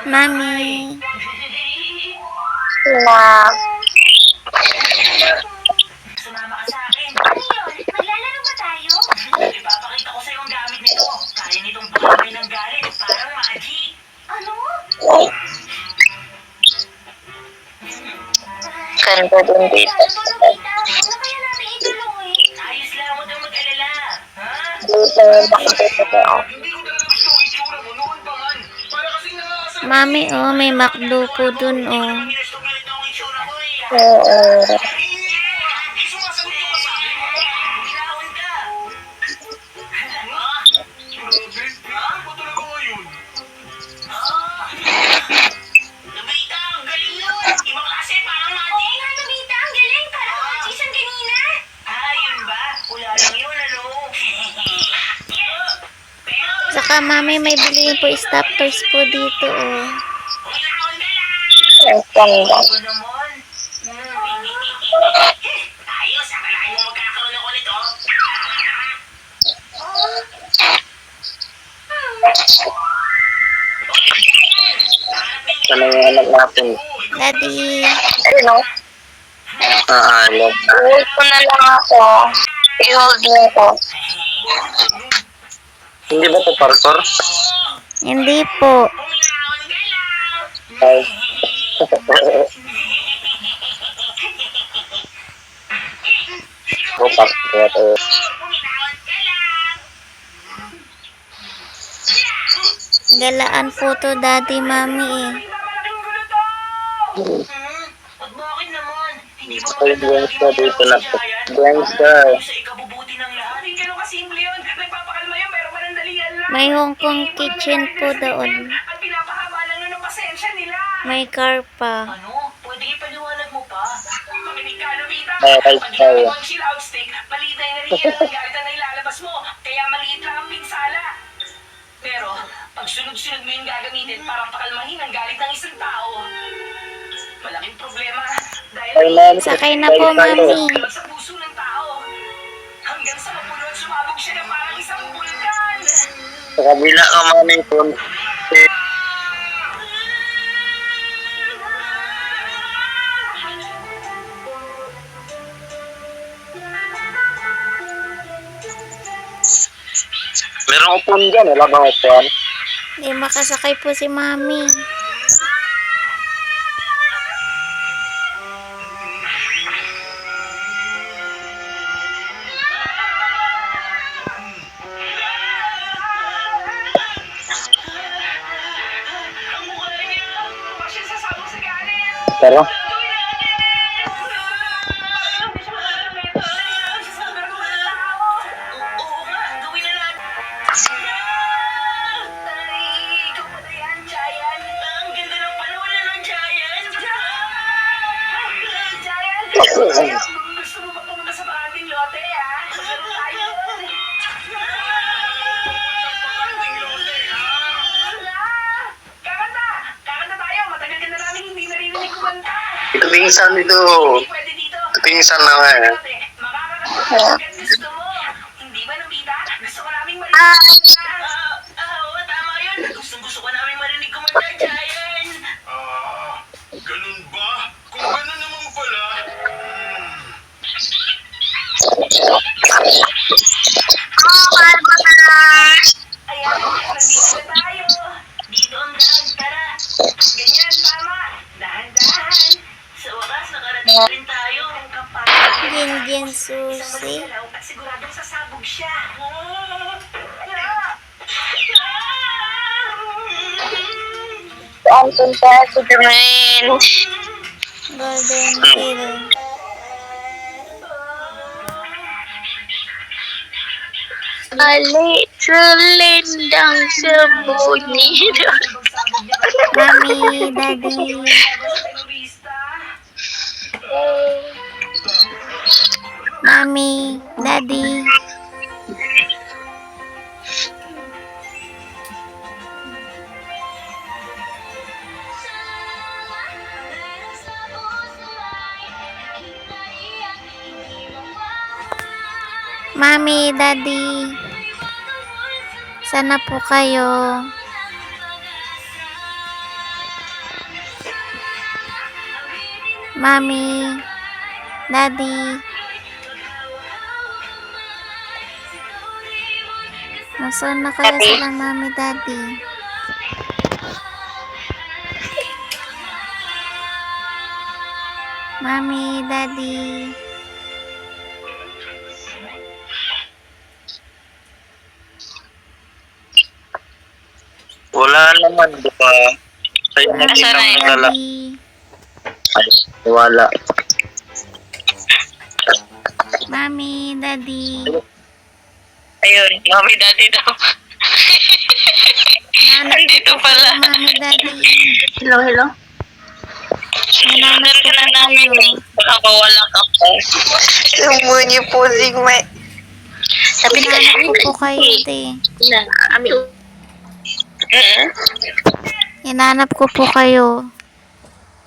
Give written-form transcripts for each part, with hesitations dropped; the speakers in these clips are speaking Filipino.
Mami. Na, Sumama ka sa akin. Ano yun? Maglalaro ba tayo? Ipapakita ko sa'yo ang gamit nito. Kaya nitong bumabay ng galit. Parang magic. Ano? ganda din dito. Ano to, Nobita? Ano kaya natin ituloy? Ayos lang, huwag kang mag-alala. Ha? Dito yung makikita ko. Hindi ko talaga gusto ang itsura mo noon pa man. Para kasing nakakasal. Mami, oh, may McDo po dun, oh. Galit na ang itsura ko eh. Oo. Sumasagot ka pa sa akin. Binawan ka. Grabe, ano ba talaga ngayon? Nobita, ang galing yun! Ibang klase, parang magic! Oo nga, Nobita, ang galing! Parang magician kanina! Yun ba? Wala lang yun, ano? Saka, mami, may bilhin po stop toys po dito, oh. Umilawan ka lang! Ang ganda. Ano naman? Ayos, akalain mo magkakaroon ako nito? Sana yung anak natin. Daddy. Ayun o. Alam. Hold ko na lang ako. I-hold mo ko. Hindi ba ito parkour? Hindi po. Umilawan ka lang! Ay. Go parkour. Umilawan ka lang! Galaan po to, daddy, mami, eh. At bakit naman? Hindi ba Ay, Gwen's na dito na po. Gwen's na. sa ikabubuti ng lahat? Hindi ganun kasimple yun. Nagpapakalma yun, pero panandalian lang. May Hong Kong kitchen po doon. At pinapahaba lang yun ang pasensya nila. May car pa. Ano? Pwede ipaliwanag mo pa? Makinig ka, Lupita. Ay, Pag tayo. ginagawa ang chill out stick, maliit na enerhiya ng galit na ilalabas mo. Kaya maliit lang ang pinsala. Pero, pag sunod-sunod mo yung gagamitin para pakalmahin ang galit ng isang tao, malaking problema. Dahil Ay, ma'am. Sakay na po, mami. sa puso ng tao. Hanggang sa mapuno at sumabog siya na parang isang bulkan. Sa kabila ka mami ko. Merong upon dyan. Wala bang upon? Hindi makasakay po si mami. Ang mukha niya, mukha siya sasabog sa galit. Pero, Oo nga, gawin na natin. Ay, ikaw pala yan, Giant. Ang ganda ng palawalan ng Giant. Giant, gusto mo ba pumunta sa ating lote, ha? Maglaro tayo. Kakanta! Kakanta tayo! Matagal ka na namin hindi narinig kumanta. ito pinsan ito. Pwede dito. Ito pinsan na nga eh. Makakakanta ka gusto mo. Hindi ba, Nobita? Gusto ko naming marinig. Oo, tama yun. Gusto ko naming marinig kumanta, Giant. Ganun ba? Kung ganun naman pala, Ayan, nandito na tayo. Dito ang daan, tara. Ganyan, tama. Dahan-dahan. Sa wakas, nakarating rin tayo. Ang kapal. Gin Isang susi. magalaw at siguradong sasabog siya. Ang punta sa Jermaine. Golden Hill. Alindang sa bunyi. Mami, daddy. Mami, daddy. Mami, daddy. Sana po kayo. Mami, Daddy. Nasaan na kaya Daddy. sila, Mami, Daddy? Mami, Daddy. Wala naman, di ba? Sa'yo Mami, nakita mo naglalakad. Daddy. Ay, wala. Mami, Daddy. Ayun, mami daddy daw. Nanap Andito ko po kayo, pala. Mami, Daddy. Hello. Nanap Sinundan ko ka na po namin kayo. eh. Baka mawala ka pa. Sumunyi po, Sigma. Sabi ka Nanap lang. ko po kayo, te. Hinanap ko po kayo.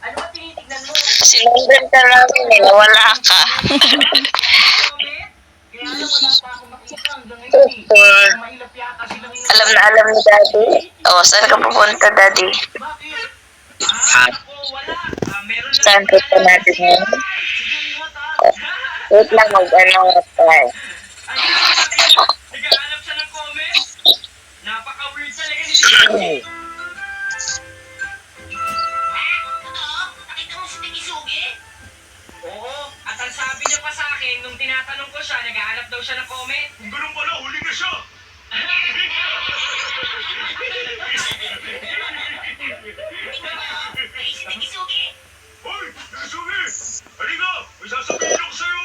Ano ba tinitignan mo? Sinundan ka namin eh. Wala ka. Comment? Kaya lang wala pa akong makita hanggang ngayon eh. Mahilap yata silang Alam na alam ni daddy. Oh, saan ka pupunta, daddy? Bakit? Ha? Wala. Meron lang. Saan punta natin ngayon? Sige, ingat ha. Wait lang, mag-ano nga tayo. Naghahanap siya ng comment? Napaka-weird talaga ni Tiki. Nakita mo si Tikisugi? Oo, at ang sabi niya pa sa akin nung tinatanong ko siya, naghahanap daw siya ng comment. Kung ganun pala, huli na siya. Si Tikisugi! Hoy, Sugi! Halika! May sasabihin ako sa'yo!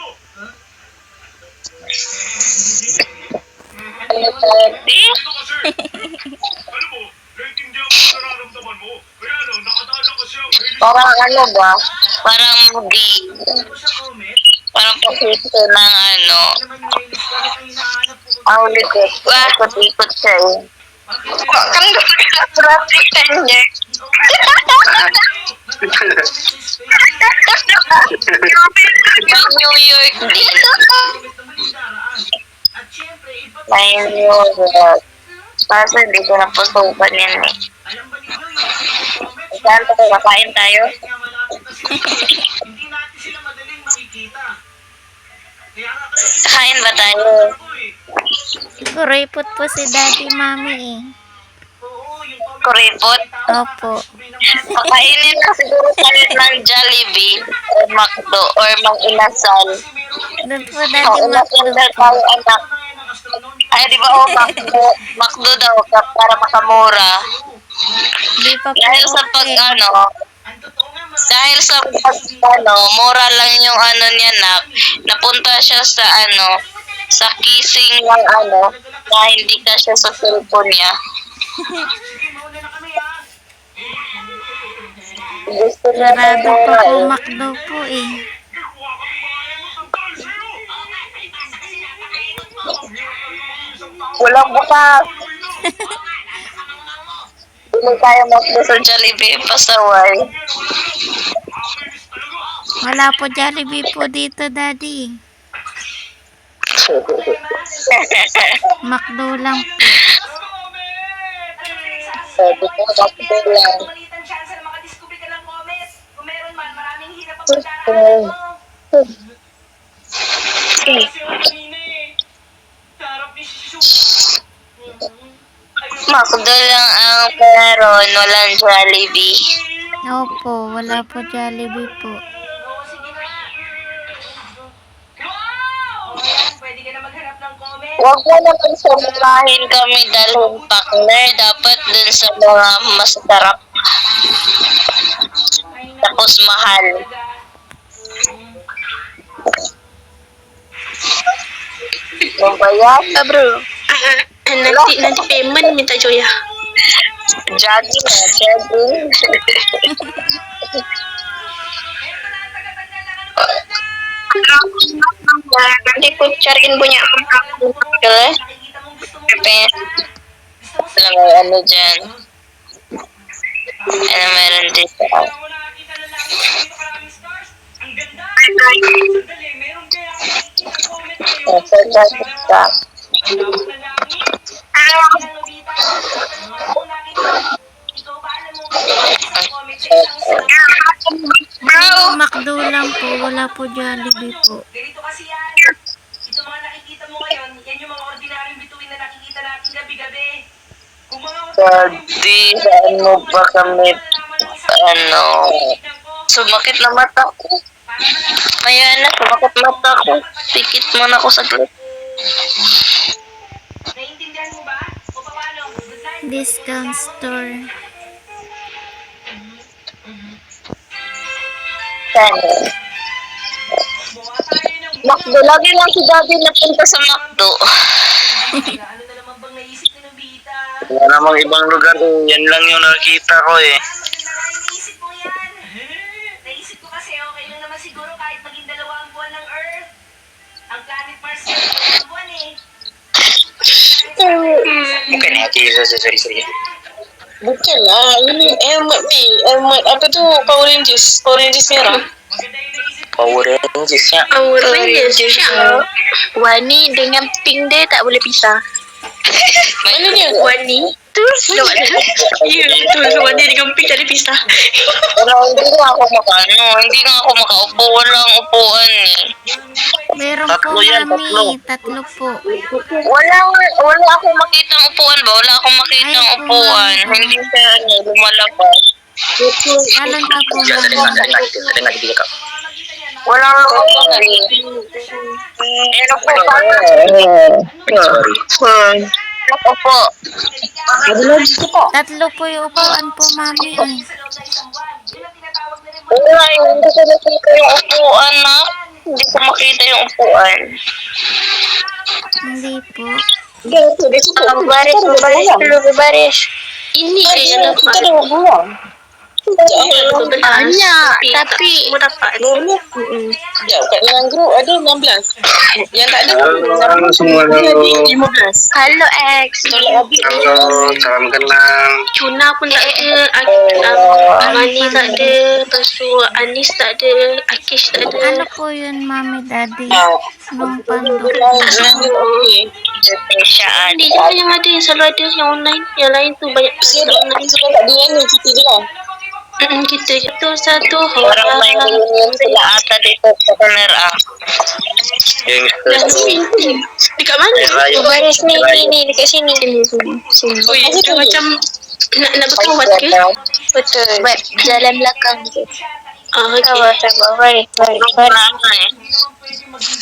Daddy? Dito kasi! Alam mo, naintindihan ko ang nararamdaman mo. Kaya lang, nakadaan lang kasi ang hilig. Parang ano ba? Parang gay. Ano siya comment? Parang pakito ng ano. Naman yung ilis ko na hinahanap ko. Ang likod. Ikot-ikot siya eh. Ang traffic niya. May New York din. May New York. Kaso hindi ko napasukan yan eh. Saan pa kakain tayo? Hindi natin sila madaling makikita. Kaya nga Kain ba tayo? Kuripot po si Daddy, Mami eh. Kuripot? Opo. Pakainin na siguro tayo ng Jollibee or McDo or Mang Inasal. Doon po, Mang Daddy, Inasal Macdo daw po. tayo anak. Ay, di ba McDo? McDo daw para makamura. Di pa po Dahil sa pag okay. dahil sa pag mura lang yung ano niya napunta siya sa sa kissing ng na hindi ka siya sa cellphone niya. Gusto niya na Sarado pa mura po, eh. Macdo po eh. Walang bukas. Hindi tayo McDo sa Jollibee, pasaway. Wala po Jollibee po dito, Daddy. Macdo lang po. Sabi ko, McDo lang. Malitang chance na makadiscover ka ng comment. Kung meron man, maraming hirap ang pagdaraanan mo. Kasi yung kanina eh. Sarap ni Shuka. McDo lang ang meron, walang Jollibee. Opo, wala po Jollibee po. Oo, sige na. Wow! O yan, pwede ka na maghanap ng comment. Huwag mo naman sumulahin kami dalhin partner. Dapat dun sa mga masarap. Tapos mahal. Mambayad? Bro, nanti payment minta Joya. Jogging na, jogging. Nanti ko cariin punya aku. Pepe. Alam mo, ano dyan? Ano meron dito? Ang ganda! Sandali, meron kaya nakikita comment kayo. Sa Jollibee. Ang lawak na langit. Ang Nobita. Tanungan mo nakita. Ikaw ba alam mo kung isang comment sa isang Bro! Macdo McDo lang po. Wala po Jollibee po. Ganito kasi yan. Ito mga nakikita mo ngayon, yan yung mga ordinaryong bituin na nakikita natin gabi-gabi. Kung mga Di, ano ba kami, sumakit na mata ko. Ayan na, sumakit mata ko. Pikit mo na ako saglit. Naiintindihan mo ba? O paano? Good night. Discount store. Sana. Buha tayo ng McDo, lagi lang si Daddy napunta sa McDo. ano na naman bang naisip ko ng bita? Wala namang ibang lugar eh. Yan lang yung nakita ko eh. Maganda nga yung naisip mo yan. Naisip ko kasi okay lang naman siguro kahit maging 2 ang buwan ng Earth. Ang planet Mars ay 2 buwan eh. Bukan ya, sorry. Bukan lah. Ini Emmet apa tu? Power Rangers. Power Rangers merah. Maganda yung naisip ko. Power Rangersnya. Power Rangers. Wani dengan pink dia tak boleh pisah. Mana dia? Wani tu lewat dia. Ya, betul. Wani dengan pink tak ada pisah. Hindi nga ako hindi nga ako makaupo. Walang upuan eh. Meron po, Tatlo yan, Mami. Tatlo po. Wala akong makitang upuan ba? Wala akong makitang Ay, upuan. ma'am. Hindi siya lumalabas. Alon ka po, Mami. Walang lumalabas eh. Ano po ba? Sorry. Ako po. Tatlo po yung upuan po, Mami. Ay. Sa loob ng isang buwan. Yun ang tinatawag na rin Wala, hindi ko nakita yung upuan na. Hindi ko makita yung upuan. Hindi po. Baris. Ini yang dapat. Banyak, tapi Semua dapat. Sekejap, kat dalam grup ada 16. Yang tak ada Halo semua. 15. halo X. Halo, salam kenal. Cuna pun tak ada. Amani tak ada. Lepas tu Anis tak ada. Akish tak Ano ada. po yun, Mami, Daddy? Nung Dalam pandok. grup okey. Indonesia Dia je lah yang ada. Yang selalu ada yang online. Yang lain tu banyak So, pasal online. sebab tak ada yang ni, kita je lah. Kita je tu satu Orang main reunion sila ata dito sa kamera. Dah ni. Dekat mana? Baris ni dekat sini. Ui, dia macam nak berkawat ke? Betul. Jalan belakang tu. Ah, okay. Sabar. Baris.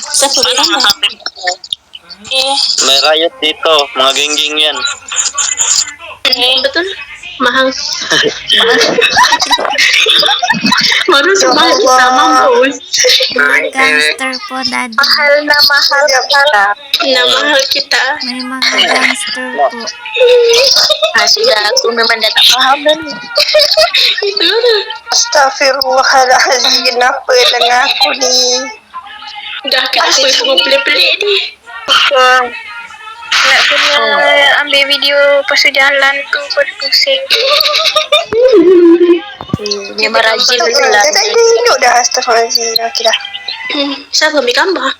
Siapa dia? May riot dito, mga geng-geng yan. Betul? Mahal. Baru semua sama bos. Mga gangster po, Daddy. Mahal na pala. Na mahal kita. May mga gangster po. Sudah aku memang dah tak faham dah ni. Itu lah. Astaghfirullahaladzim. Kenapa dengan aku ni? Dah kenapa semua pelik-pelik ni? Nak kena ambil video pasal jalan tu pusing. Memang rajin lah. Saya tak tunjuk dah. Astaghfirullahaladzim. Okey dah. Siapa ambil gambar?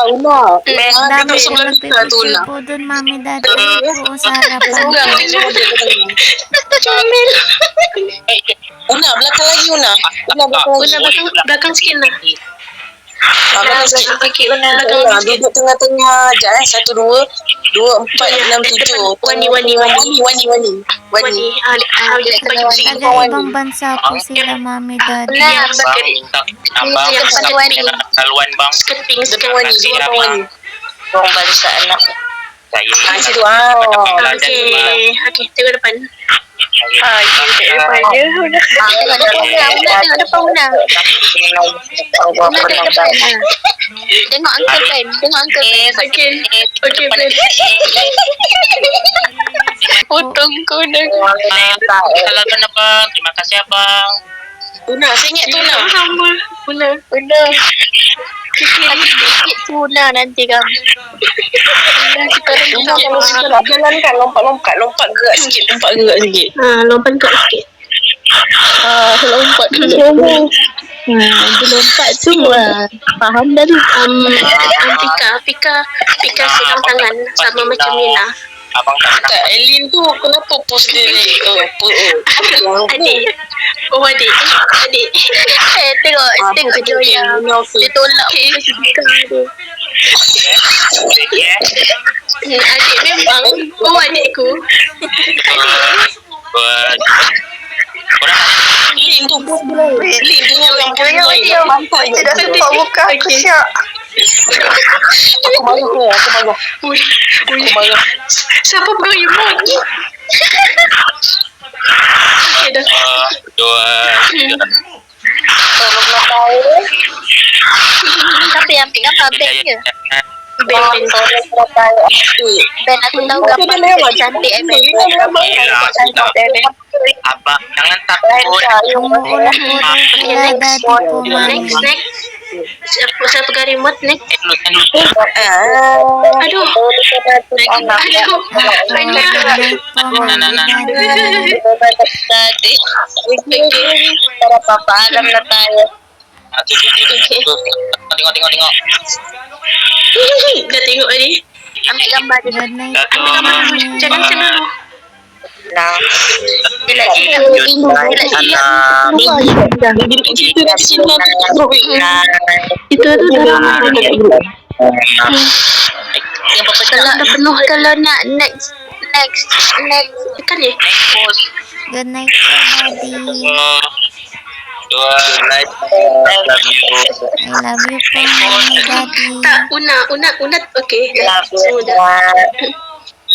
Una. Dami po sebelah kita tu nagpipicture lah. po dun, Mami, Daddy. Po sa harapan. Seorang dia semua dia tengah. Comel. Una, belakang lagi Una. Una belakang lagi. Belakang sikit lah. Belakang sikit. Okey, Una Una, belakang sikit. duduk tengah-tengah. Sekejap 1, 2, 4, 6, 7. Wani. Wani. Jadi baju sikit. Taga ibang bansa po sila, Mami, Daddy. Yang skirt. Abang, Yang skirt. kaluan bang. Skirt pink. Dekat Wani. Dua Wani. Orang bangsa anak. Saya Situ. Wow. Okey, tengok depan. Tengok depan Una. Tengok Uncle Ben. Okey. Okey, Ben. Potong ko na. Kalau kenapa? Terima kasih abang. Una, saya ingat tu Una. Sama. Una. Sikit tuna nanti kamu. Una, kalau suka nak jalan kan, lompat gerak sikit. Lompat kat sikit. Lompat lompat tu faham dah tu. Fika sedang tangan sama macam Nina. Abang tak. Tak, Elin tu kenapa post diri? Adik. Oh, adik. Adik. Tengok Tengok Joya. Dia tolak suka dia. Adik memang. Oh, adikku. Buat. Korang Elin tu post diri. Elin tu yang post Joya diri. dia dia dah nampak muka aku siap. Aku malu ke? Aku malu. Ui. Aku malu. Siapa pegang remote? Okay dah. 2, 3. Tolonglah tahu. Siapa yang pegang apa? Ben ke? Ben. Tolonglah tahu. Ben aku tahu gambar dia cantik Ben. Abang jangan takut. Ulah dadi po mami. Next. Saya pegang remote next. Aduh. Aduh. Aduh. Banyak. Tadi. Para papa alam na tayo. Tengok. Dah tengok tadi. Ambil gambar dia. Good night. Ambil gambar dulu. Jangan dulu. Nah. Itu dah Kalau nak next. Kan ni? Good night po daddy. 2, night. I love you. I love you po mami daddy. Tak, Una. Okay. Love you. Sudah.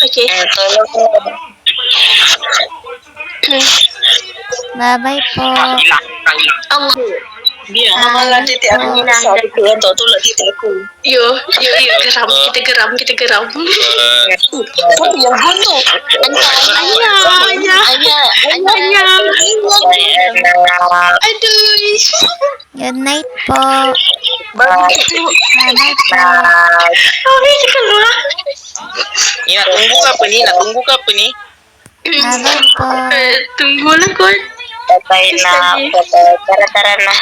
Okay. Bye bye po. Hilang. Allah. Dia malah titik aku ni besar tu kan tak tolak titik aku. Yo. Geram. Kita geram. Siapa yang bunuh? Ayah. Aduh. Good night po. Bye. Bye bye po. Habis keluar. Ni nak tunggu ke apa ni? Bye bye po. Tunggulah kot. Patay na. Tara na.